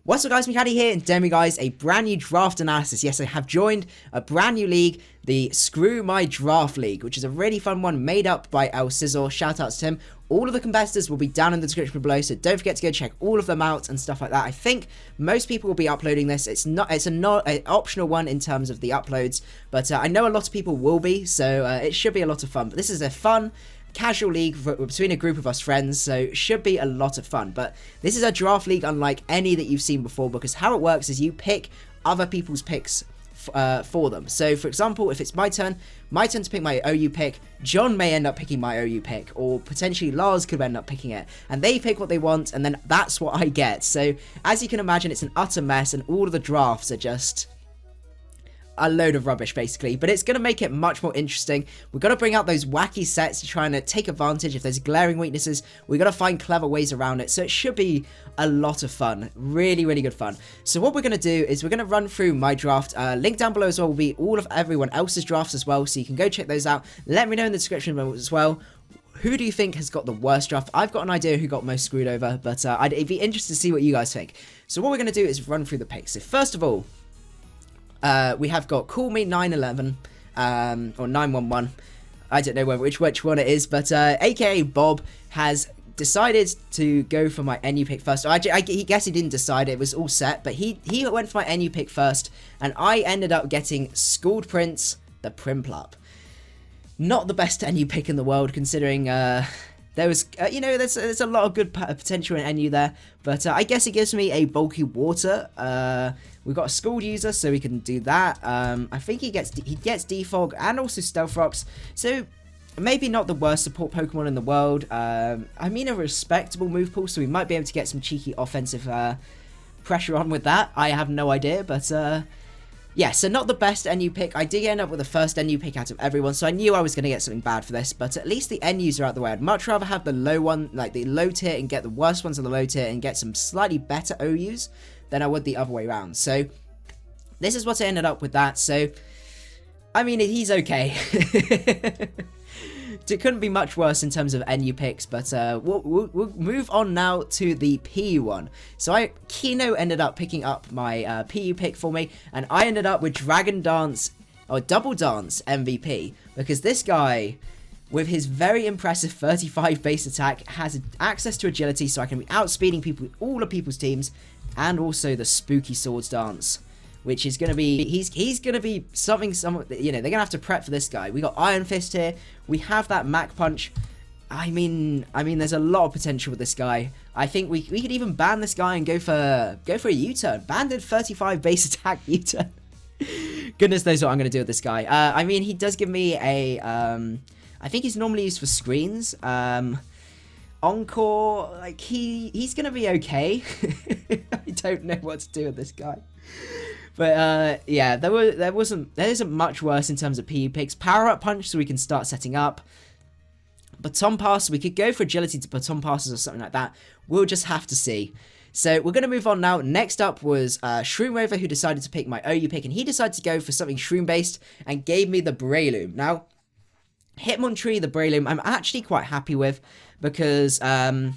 What's up guys, macadii here, and today guys, a brand new draft analysis. Yes, I have joined a brand new league, the Screw My Draft League, which is a really fun one made up by El Sizzle. Shout outs to him. All of the competitors will be down in the description below, so don't forget to go check all of them out and stuff like that. I think most people will be uploading this. It's an optional one in terms of the uploads, but I know a lot of people will be, so it should be a lot of fun. But this is a fun casual league between a group of us friends, so it should be a lot of fun. But this is a draft league unlike any that you've seen before, because how it works is you pick other people's picks for them. So for example, if it's my turn to pick my OU pick, John may end up picking my OU pick, or potentially Lars could end up picking it, and they pick what they want, and then that's what I get. So as you can imagine, it's an utter mess, and all of the drafts are just a load of rubbish basically, but it's going to make it much more interesting. We're going to bring out those wacky sets to try and take advantage. If there's glaring weaknesses, we're going to find clever ways around it, so it should be a lot of fun. Really good fun. So what we're going to do is we're going to run through my draft. Link down below as well will be all of everyone else's drafts as well, so you can go check those out. Let me know in the description as well, who do you think has got the worst draft? I've got an idea who got most screwed over, but it'd be interesting to see what you guys think. So what we're going to do is run through the picks. So first of all, we have got Call Me 911, or 911, I don't know which one it is, but aka Bob has decided to go for my NU pick first. I guess he didn't decide, it was all set, but he went for my NU pick first, and I ended up getting Schooled Prince, the Primplup. Not the best NU pick in the world, considering there was, there's a lot of good potential in NU there, but I guess it gives me a bulky water. We've got a Schooled user, so we can do that. I think he gets Defog and also Stealth Rocks, so maybe not the worst support Pokemon in the world. I mean, a respectable move pool, so we might be able to get some cheeky offensive pressure on with that. I have no idea, but yeah, so not the best NU pick. I did end up with the first NU pick out of everyone, so I knew I was going to get something bad for this, but at least the NUs are out the way. I'd much rather have the low one, like the low tier, and get the worst ones on the low tier and get some slightly better OUs than I would the other way around. So this is what I ended up with that. So I mean, he's okay. It couldn't be much worse in terms of NU picks, but we'll move on now to the PU one. So Kino ended up picking up my PU pick for me, and I ended up with Dragon Dance, or Double Dance MVP, because this guy, with his very impressive 35 base attack, has access to agility, so I can be outspeeding people, all of people's teams, and also the spooky Swords Dance, which is going to be, he's going to be something, they're going to have to prep for this guy. We got Iron Fist here, we have that Mac Punch. I mean, there's a lot of potential with this guy. I think we could even ban this guy and go for a U-turn. Banded 35 base attack U-turn. Goodness knows what I'm going to do with this guy. I mean, he does give me a, I think he's normally used for screens. Encore, like he's going to be okay. I don't know what to do with this guy. But yeah, there isn't much worse in terms of PU picks. Power Up Punch, so we can start setting up. Baton Pass, we could go for agility to Baton Passes or something like that. We'll just have to see. So we're going to move on now. Next up was Shroom Rover, who decided to pick my OU pick, and he decided to go for something Shroom based and gave me the Breloom. Now, Hitmonttree, the Breloom, I'm actually quite happy with, because there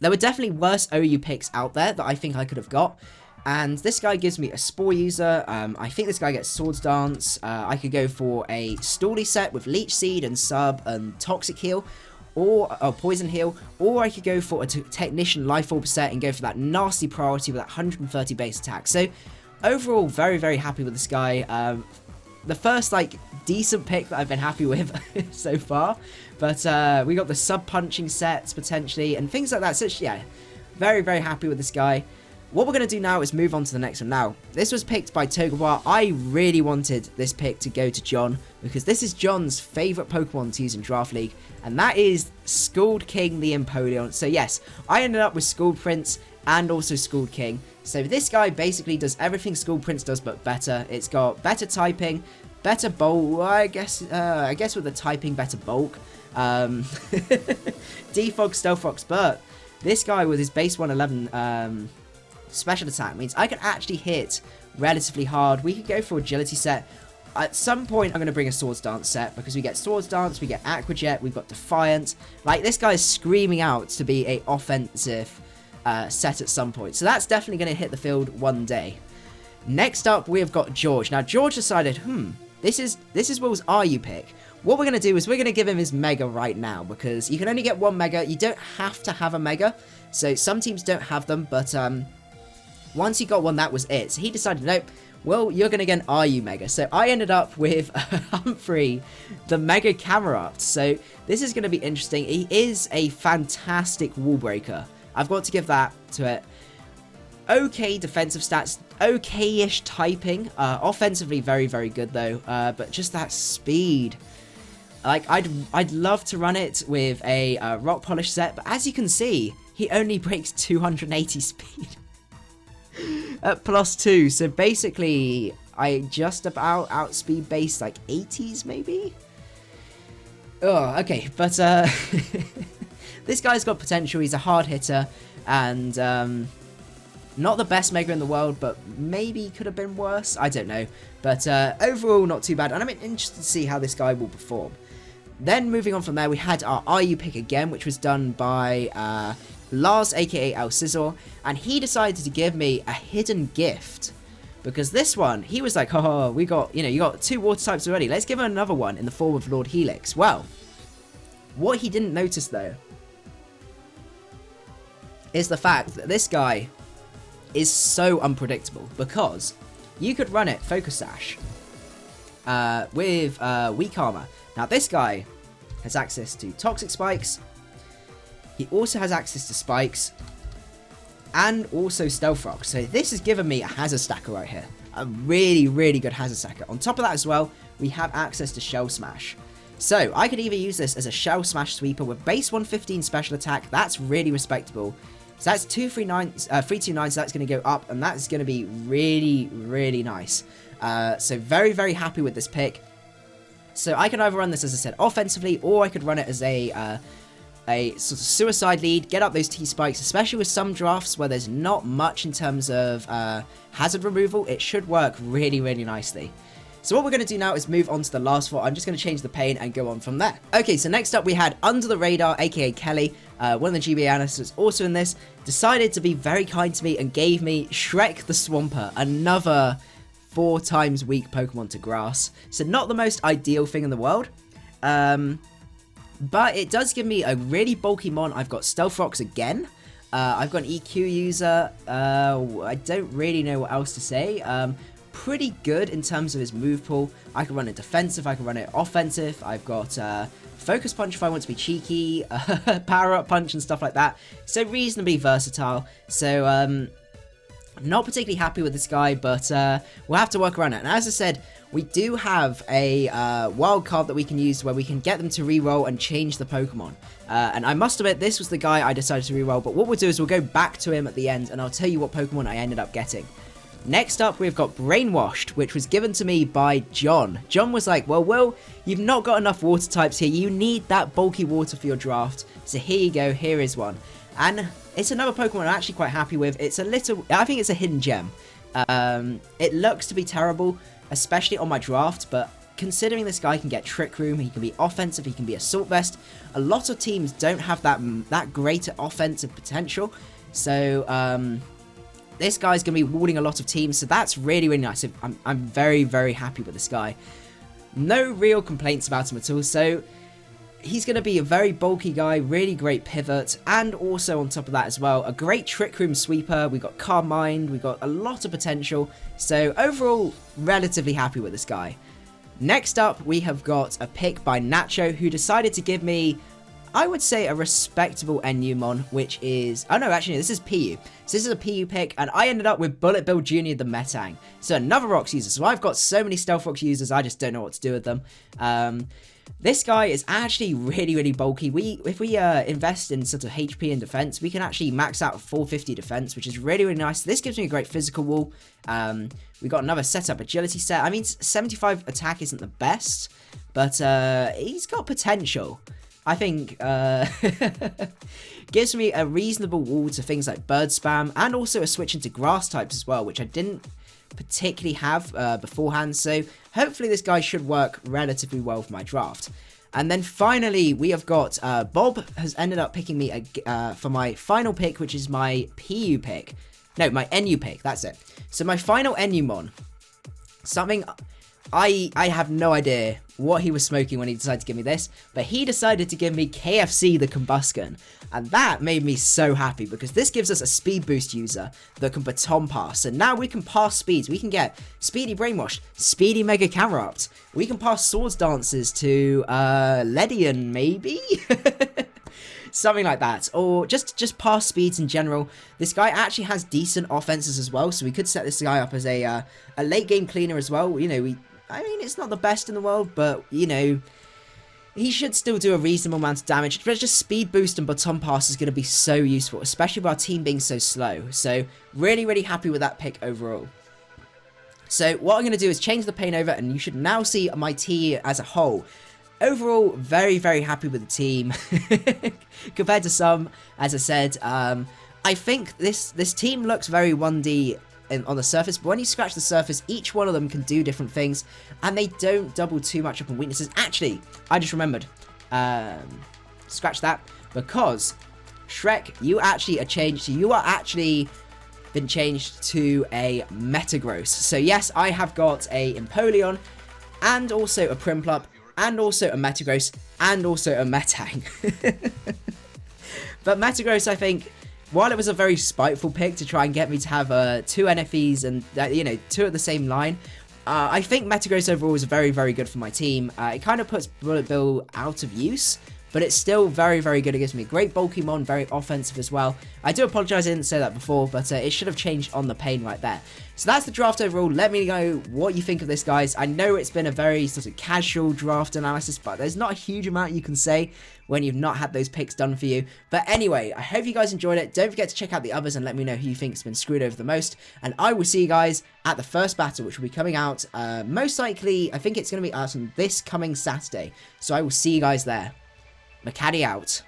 were definitely worse OU picks out there that I think I could have got. And this guy gives me a Spore user. I think this guy gets Swords Dance. I could go for a Stoolie set with Leech Seed and Sub and Toxic Heal, or Poison Heal, or I could go for a Technician Life Orb set and go for that nasty priority with that 130 base attack. So overall, very happy with this guy. The first decent pick that I've been happy with so far. But we got the Sub Punching sets potentially and things like that. So yeah, very happy with this guy. What we're going to do now is move on to the next one. Now, this was picked by Togebar. I really wanted this pick to go to John, because this is John's favourite Pokemon to use in Draft League, and that is Schooled King the Empoleon. So yes, I ended up with Schooled Prince and also Schooled King. So this guy basically does everything Schooled Prince does, but better. It's got better typing, better bulk, I guess with the typing, better bulk. Defog, Stealth Rocks, but this guy with his base 111 special attack means I can actually hit relatively hard. We could go for agility set. At some point, I'm going to bring a Swords Dance set, because we get Swords Dance, we get Aqua Jet, we've got Defiant. Like, this guy is screaming out to be a offensive set at some point. So that's definitely going to hit the field one day. Next up, we've got George. Now, George decided, this is Will's RU pick. What we're going to do is we're going to give him his Mega right now, because you can only get one Mega. You don't have to have a Mega. So some teams don't have them, but once he got one, that was it. So he decided, nope, well, you're going to get an RU Mega. So I ended up with Humphrey, the Mega Camera. So this is going to be interesting. He is a fantastic wall breaker. I've got to give that to it. Okay defensive stats, okay-ish typing. Offensively, very, very good, though. But just that speed. Like, I'd love to run it with a rock polish set, but as you can see, he only breaks 280 speed at +2. So basically, I just about outspeed base like 80s, maybe? Oh, okay, but this guy's got potential. He's a hard hitter, and not the best Mega in the world, but maybe could have been worse. I don't know, but overall, not too bad, and I'm interested to see how this guy will perform. Then moving on from there, we had our RU pick again, which was done by Lars, aka Al Scissor, and he decided to give me a hidden gift. Because this one, he was like, oh, we got, you got 2 water types already. Let's give him another one in the form of Lord Helix. Well, what he didn't notice, though, is the fact that this guy is so unpredictable. Because you could run it Focus Sash with Weak Armor. Now, this guy has access to Toxic Spikes. He also has access to Spikes. And also Stealth Rock. So this has given me a Hazard Stacker right here. A really, really good Hazard Stacker. On top of that as well, we have access to Shell Smash. So I could either use this as a Shell Smash Sweeper with base 115 special attack. That's really respectable. So that's 329, so that's going to go up. And that's going to be really, really nice. So very, very happy with this pick. So I could either run this, as I said, offensively, or I could run it as a sort of suicide lead, get up those T-spikes, especially with some drafts where there's not much in terms of hazard removal. It should work really, really nicely. So what we're going to do now is move on to the last 4. I'm just going to change the pane and go on from there. Okay, so next up we had Under the Radar, aka Kelly, one of the GBA analysts was also in this, decided to be very kind to me and gave me Shrek the Swampert, another 4 times weak Pokemon to grass. So not the most ideal thing in the world. But it does give me a really bulky mon. I've got Stealth Rocks again. I've got an EQ user. I don't really know what else to say. Pretty good in terms of his move pool. I can run it defensive. I can run it offensive. I've got Focus Punch if I want to be cheeky. Power Up Punch and stuff like that. So reasonably versatile. So not particularly happy with this guy, but we'll have to work around it. And as I said, we do have a wild card that we can use where we can get them to reroll and change the Pokemon. And I must admit, this was the guy I decided to reroll, but what we'll do is we'll go back to him at the end and I'll tell you what Pokemon I ended up getting. Next up, we've got Brainwashed, which was given to me by John. John was like, well, Will, you've not got enough water types here. You need that bulky water for your draft. So here you go. Here is one. And it's another Pokemon I'm actually quite happy with. It's a little, I think it's a hidden gem. It looks to be terrible, especially on my draft, but considering this guy can get Trick Room, he can be offensive, he can be Assault Vest. A lot of teams don't have that great offensive potential. So, this guy's going to be warding a lot of teams, so that's really, really nice. I'm very, very happy with this guy. No real complaints about him at all, so he's going to be a very bulky guy, really great pivot, and also on top of that as well, a great Trick Room sweeper. We've got Calm Mind, we've got a lot of potential, so overall, relatively happy with this guy. Next up, we have got a pick by Nacho, who decided to give me, I would say, a respectable Enumon, which is... Oh, no, actually, this is PU. So this is a PU pick, and I ended up with Bullet Bill Jr., the Metang. So another Rocks user. So I've got so many Stealth Rocks users, I just don't know what to do with them. This guy is actually really, really bulky. If we invest in sort of HP and defense, we can actually max out 450 defense, which is really, really nice. This gives me a great physical wall. We got another setup agility set. I mean, 75 attack isn't the best, but he's got potential. I think gives me a reasonable wall to things like Bird Spam, and also a switch into grass types as well, which I didn't particularly have beforehand. So hopefully this guy should work relatively well for my draft. And then finally, we have got Bob has ended up picking me for my final pick, which is my PU pick. No, my NU pick, that's it. So my final NU mon. Something I have no idea what he was smoking when he decided to give me this, but he decided to give me KFC the Combusken. And that made me so happy because this gives us a speed boost user that can baton pass. So now we can pass speeds. We can get Speedy Brainwashed, Speedy Mega Camera-Upped. We can pass Swords Dances to Ledian, maybe? Something like that. Or just pass speeds in general. This guy actually has decent offenses as well, so we could set this guy up as a late game cleaner as well. You know, I mean, it's not the best in the world, but, you know, he should still do a reasonable amount of damage. But just speed boost and baton pass is going to be so useful, especially with our team being so slow. So, really, really happy with that pick overall. So, what I'm going to do is change the pane over, and you should now see my team as a whole. Overall, very, very happy with the team. Compared to some, as I said, I think this team looks very 1D on the surface, but when you scratch the surface, each one of them can do different things, and they don't double too much up on weaknesses. Actually, I just remembered. Scratch that, because Shrek, you actually are changed. You are actually been changed to a Metagross. So yes, I have got a Empoleon, and also a Prinplup, and also a Metagross, and also a Metang. But Metagross, I think, while it was a very spiteful pick to try and get me to have 2 NFEs and, you know, 2 at the same line, I think Metagross overall is very, very good for my team. It kind of puts Bullet Bill out of use, but it's still very, very good. It gives me a great bulky mon, very offensive as well. I do apologise I didn't say that before, but it should have changed on the pane right there. So that's the draft overall. Let me know what you think of this, guys. I know it's been a very sort of casual draft analysis, but there's not a huge amount you can say when you've not had those picks done for you. But anyway, I hope you guys enjoyed it. Don't forget to check out the others and let me know who you think's been screwed over the most. And I will see you guys at the first battle, which will be coming out most likely, I think it's going to be out on this coming Saturday. So I will see you guys there. Macadii out.